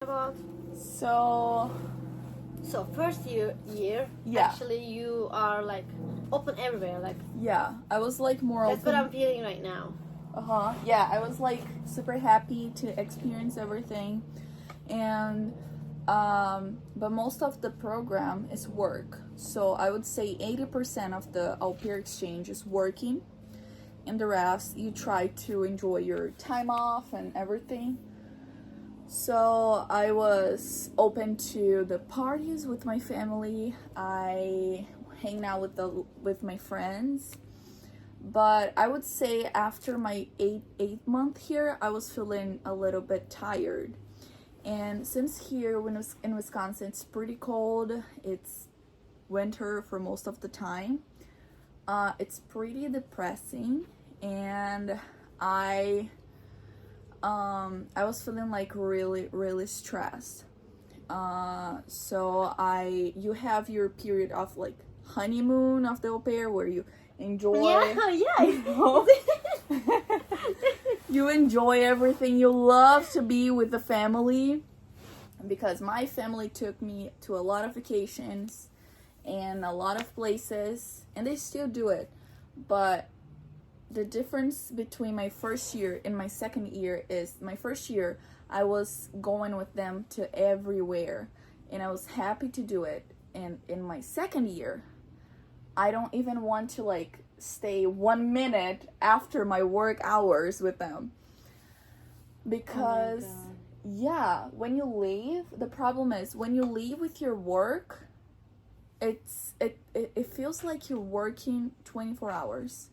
About So so first year Yeah. actually you are like open everywhere, like yeah, I was like more that's what open. I'm feeling right now. Yeah, I was like super happy to experience everything, and but most of the program is work. So I would say 80% of the au pair exchange is working, and the rest you try to enjoy your time off and everything. So I was open to the parties with my family. I hang out with my friends. But I would say after my eighth month here, I was feeling a little bit tired. And since here when it's in Wisconsin, it's pretty cold. It's winter for most of the time. It's pretty depressing, and I was feeling like really stressed. So you have your period of like honeymoon of the au pair where you enjoy. Yeah. You know? You enjoy everything. You love to be with the family, because my family took me to a lot of vacations and a lot of places, and they still do it. But the difference between my first year and my second year is my first year I was going with them to everywhere and I was happy to do it. And in my second year, I don't even want to like stay 1 minute after my work hours with them, because yeah, when you leave, the problem is when you leave with your work, it feels like you're working 24 hours.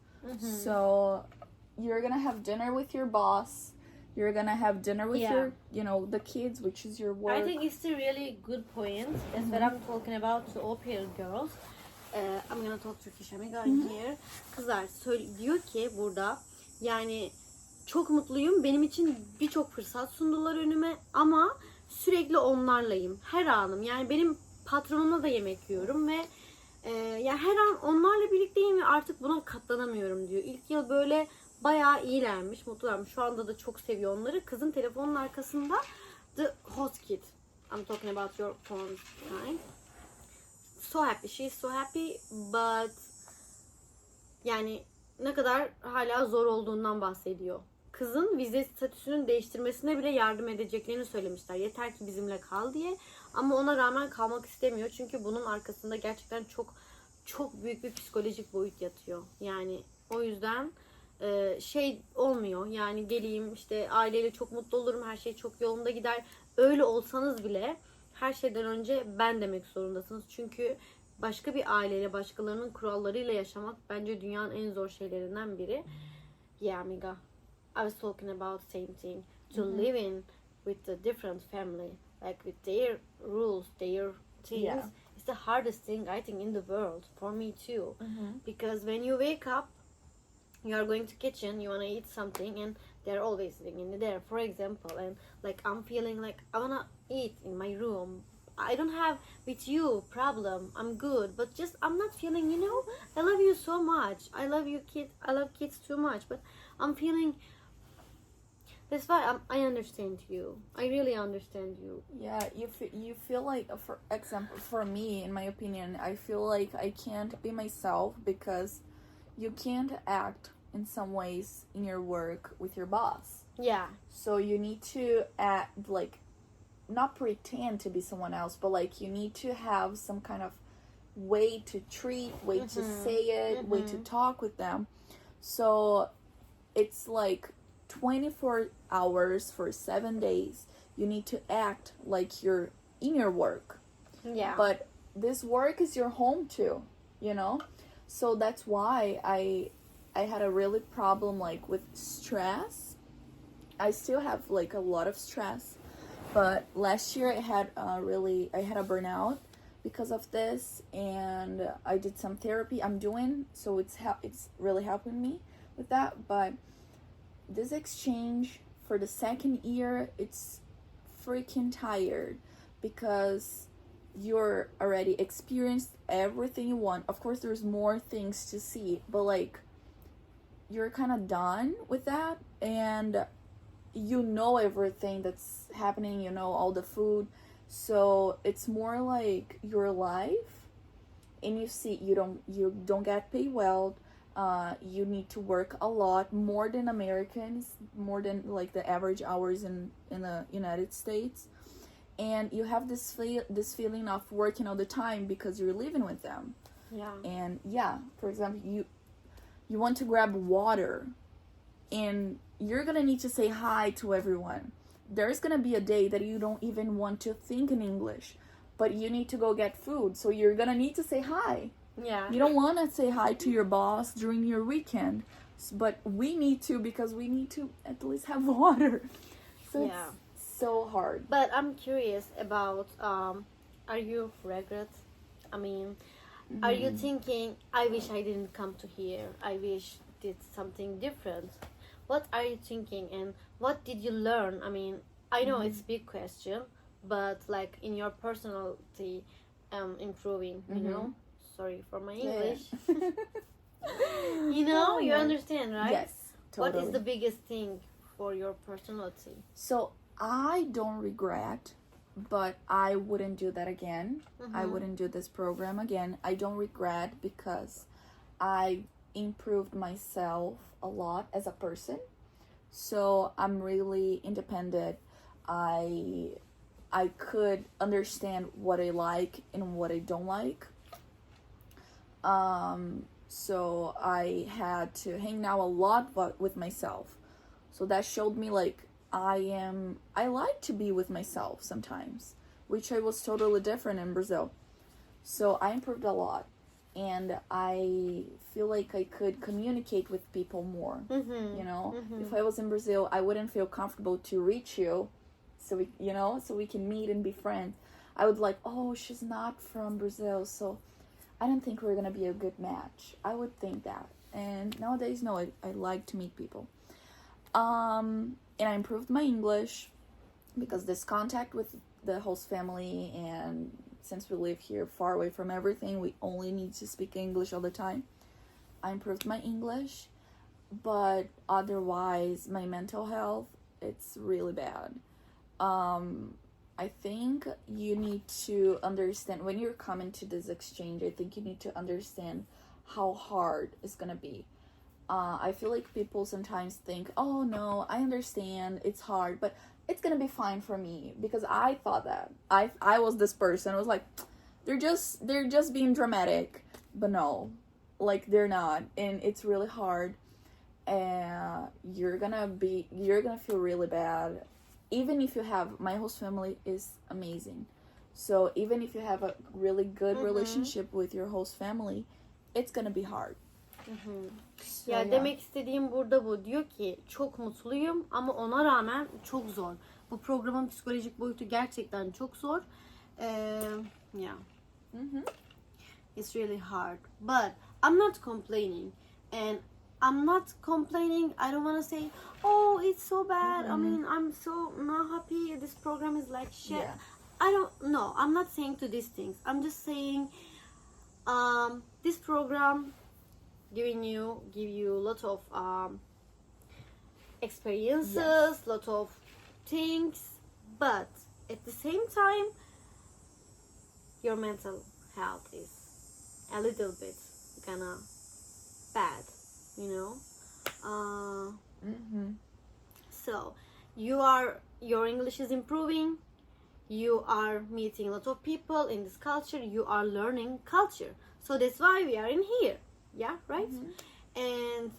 So you're gonna have dinner with your boss, you're gonna have dinner with your the kids, which is your work. I think it's a really good point. That's what I'm talking about to au pair girls. I'm gonna talk Turkish amiga here. Kızlar diyor ki burada, yani çok mutluyum. Benim için birçok fırsat sundular önüme ama sürekli onlarlayım. Her anım. Yani benim patronumla da yemek yiyorum ve ya her an onlarla birlikteyim ve artık buna katlanamıyorum diyor. İlk yıl böyle bayağı iyilermiş, mutlularmış. Şu anda da çok seviyor onları. Kızın telefonun arkasında the hot kid. I'm talking about your phone, right? So happy. She's so happy, but yani ne kadar hala zor olduğundan bahsediyor. Kızın vize statüsünün değiştirmesine bile yardım edeceklerini söylemişler. Yeter ki bizimle kal diye. Ama ona rağmen kalmak istemiyor. Çünkü bunun arkasında gerçekten çok büyük bir psikolojik boyut yatıyor. Yani o yüzden şey olmuyor. Yani geleyim işte aileyle çok mutlu olurum. Her şey çok yolunda gider. Öyle olsanız bile her şeyden önce ben demek zorundasınız. Çünkü başka bir aileyle, başkalarının kurallarıyla yaşamak bence dünyanın en zor şeylerinden biri. Yeah, amiga. I was talking about same thing. To live in with a different family, like with their rules, their things. Yeah. It's the hardest thing I think in the world for me too. Because when you wake up, you are going to kitchen, you want to eat something, and they're always sitting in there, for example, and like I'm feeling like I want to eat in my room. I don't have with you problem, I'm good, but just I'm not feeling, I love you so much, I love you kid, I love kids too much, but I'm feeling. That's why I understand you. I really understand you. Yeah, you feel like, for example, for me, in my opinion, I feel like I can't be myself because you can't act in some ways in your work with your boss. Yeah. So you need to act like, not pretend to be someone else, but like you need to have some kind of way to treat, way to say it, way to talk with them. So it's like 24 hours for 7 days. You need to act like you're in your work. Yeah. But this work is your home too, So that's why I had a really problem like with stress. I still have like a lot of stress. But last year I had a burnout because of this, and I did some therapy I'm doing, so it's really helping me with that. But this exchange for the second year, it's freaking tired because you're already experienced everything you want. Of course, there's more things to see, but like you're kind of done with that, and you know everything that's happening, you know all the food, so it's more like your life, and you see you don't get paid well. You need to work a lot more than Americans, more than like the average hours in the United States, and you have this feeling of working all the time because you're living with them. Yeah. And yeah, for example, you want to grab water, and you're gonna need to say hi to everyone. There's gonna be a day that you don't even want to think in English, but you need to go get food, so you're gonna need to say hi. Yeah. You don't want to say hi to your boss during your weekend, but we need to, because we need to at least have water. So Yeah. it's so hard. But I'm curious about, are you regret? I mean, are you thinking, I wish I didn't come to here. I wish did something different. What are you thinking, and what did you learn? I mean, I know it's big question, but like in your personality, improving, you know? Sorry for my English. You know, you understand, right? Yes, totally. What is the biggest thing for your personality? So I don't regret, but I wouldn't do that again. I wouldn't do this program again. I don't regret because I improved myself a lot as a person. So I'm really independent. I could understand what I like and what I don't like. So I had to hang out a lot with myself. So that showed me like I like to be with myself sometimes, which I was totally different in Brazil. So I improved a lot, and I feel like I could communicate with people more. You know, if I was in Brazil, I wouldn't feel comfortable to reach you, so we can meet and be friends. I would like, oh, she's not from Brazil, so I don't think we're gonna be a good match. I would think that. And nowadays, no, I like to meet people. And I improved my English because this contact with the host family, and since we live here far away from everything, we only need to speak English all the time. I improved my English, but otherwise, my mental health, it's really bad. I think you need to understand, when you're coming to this exchange, I think you need to understand how hard it's gonna be. I feel like people sometimes think, oh no, I understand, it's hard, but it's gonna be fine for me, because I thought that. I was this person. I was like, they're just being dramatic. But no, like they're not, and it's really hard, and you're gonna feel really bad. Even if you have, my host family is amazing, so even if you have a really good relationship with your host family, it's gonna be hard. So, Ya demek istediğim burada bu. Diyor ki çok mutluyum ama ona rağmen çok zor. Bu programın psikolojik boyutu gerçekten çok zor. Yeah. It's really hard. But I'm not complaining. And I'm not complaining. I don't want to say, oh, it's so bad. I mean, I'm so not happy. This program is like shit. Yeah. I don't know. I'm not saying to these things. I'm just saying this program give you a lot of experiences, lot of things, but at the same time your mental health is a little bit gonna bad, you know. So your English is improving, you are meeting a lot of people in this culture, you are learning culture, so that's why we are in here. Yeah, right.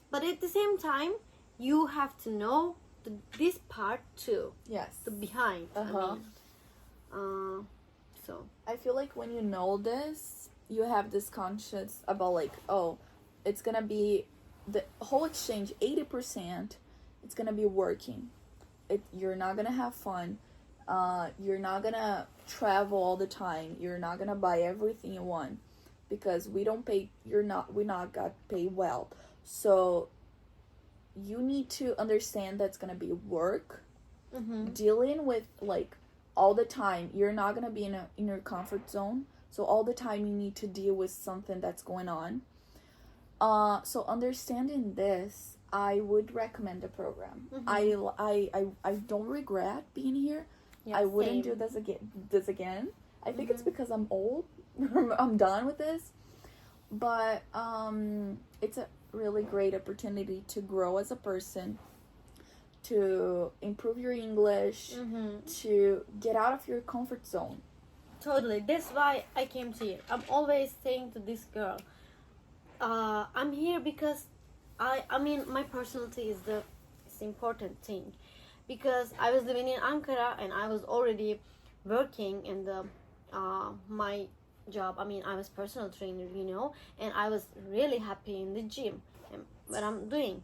But at the same time, you have to know this part too. Yes. The behind. So I feel like when you know this, you have this conscience about like, oh, it's gonna be the whole exchange 80%. It's gonna be working. You're not gonna have fun. You're not gonna travel all the time. You're not gonna buy everything you want, because we not got paid well. So you need to understand that's gonna be work, dealing with like all the time. You're not gonna be in your comfort zone, so all the time you need to deal with something that's going on. So understanding this, I would recommend the program. I don't regret being here. Yeah, I wouldn't same. do this again. I think it's because I'm old. I'm done with this. But it's a really great opportunity to grow as a person, to improve your English, to get out of your comfort zone. Totally. That's why I came to you. I'm always saying to this girl, I'm here because I mean my personality is the important thing, because I was living in Ankara and I was already working in the my job. I mean, I was personal trainer, you know, and I was really happy in the gym and what I'm doing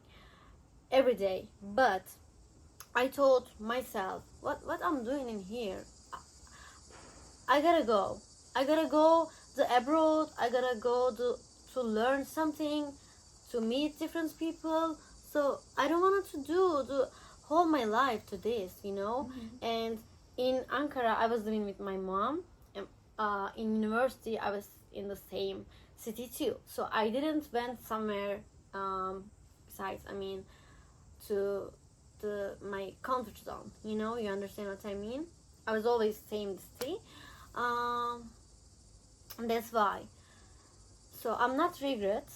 every day. But I told myself, what I'm doing in here, I gotta go. I gotta go to abroad. I gotta go to learn something, to meet different people. So I don't want to do the whole my life to this, you know. And in Ankara, I was living with my mom. And in university, I was in the same city too. So I didn't went somewhere besides. I mean, to my comfort zone. You know, you understand what I mean? I was always same city. That's why. So I'm not regret.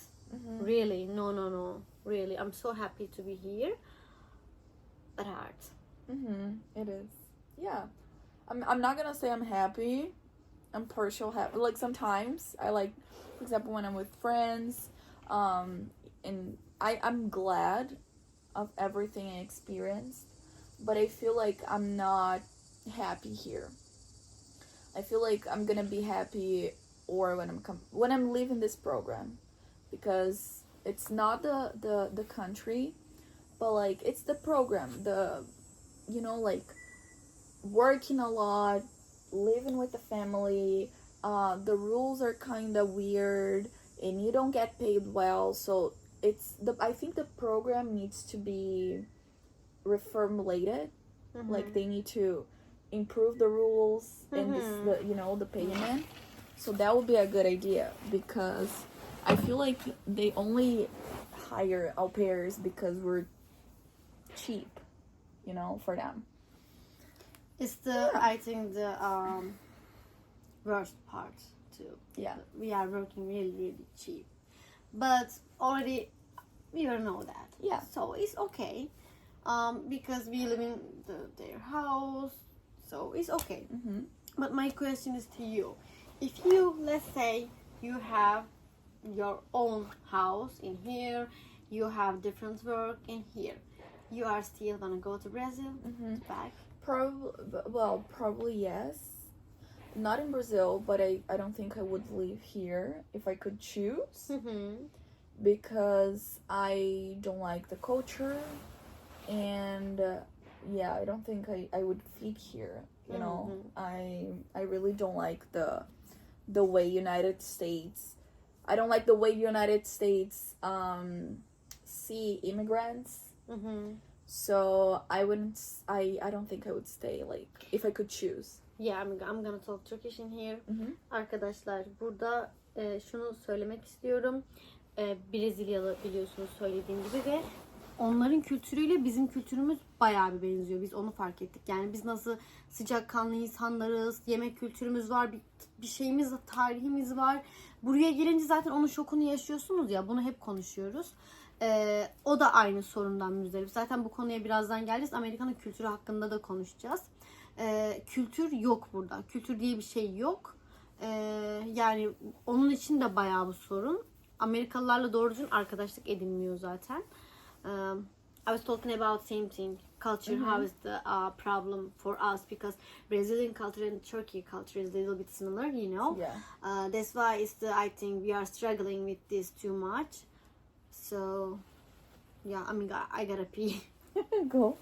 Really, no. Really, I'm so happy to be here. But hard. It is. Yeah. I'm not gonna say I'm happy. I'm partial happy. Like sometimes I like, for example, when I'm with friends, and I'm glad of everything I experienced, but I feel like I'm not happy here. I feel like I'm gonna be happy or when I'm leaving this program, because it's not the country, but like it's the program, you know, like working a lot, living with the family, the rules are kind of weird and you don't get paid well, so I think the program needs to be reformulated. Like they need to improve the rules and the payment. So that would be a good idea, because I feel like they only hire au pairs because we're cheap, you know, for them. It's I think the worst part too. Yeah. We are working really, really cheap. But already we all know that. Yeah. So it's okay. Because we live in their house. So it's okay. But my question is to you. If you, let's say, you have your own house in here, you have different work in here, you are still gonna go to Brazil back? Probably yes. Not in Brazil, but I don't think I would live here if I could choose, because I don't like the culture, and I don't think I would fit here, you know. I really don't like the way United States, I don't like the way United States see immigrants. So I don't think I would stay, like, if I could choose. Yeah, I'm gonna talk Turkish in here. Arkadaşlar, burada şunu söylemek istiyorum. Brezilyalı biliyorsunuz söylediğim gibi ve onların kültürüyle bizim kültürümüz bayağı bir benziyor. Biz onu fark ettik. Yani biz nasıl sıcakkanlı insanlarız, yemek kültürümüz var, bir şeyimiz, tarihimiz var. Buraya gelince zaten onun şokunu yaşıyorsunuz ya, bunu hep konuşuyoruz. O da aynı sorundan müzdarip. Zaten bu konuya birazdan geleceğiz. Amerika'nın kültürü hakkında da konuşacağız. Kültür yok burada. Kültür diye bir şey yok. Yani onun için de bayağı bir sorun. Amerikalılarla doğru düzgün arkadaşlık edinmiyor zaten. I was talking about same thing. Culture, how is the problem for us, because Brazilian culture and Turkey culture is a little bit similar, you know. Yeah. That's why I think we are struggling with this too much. So, yeah, I gotta pee. Go.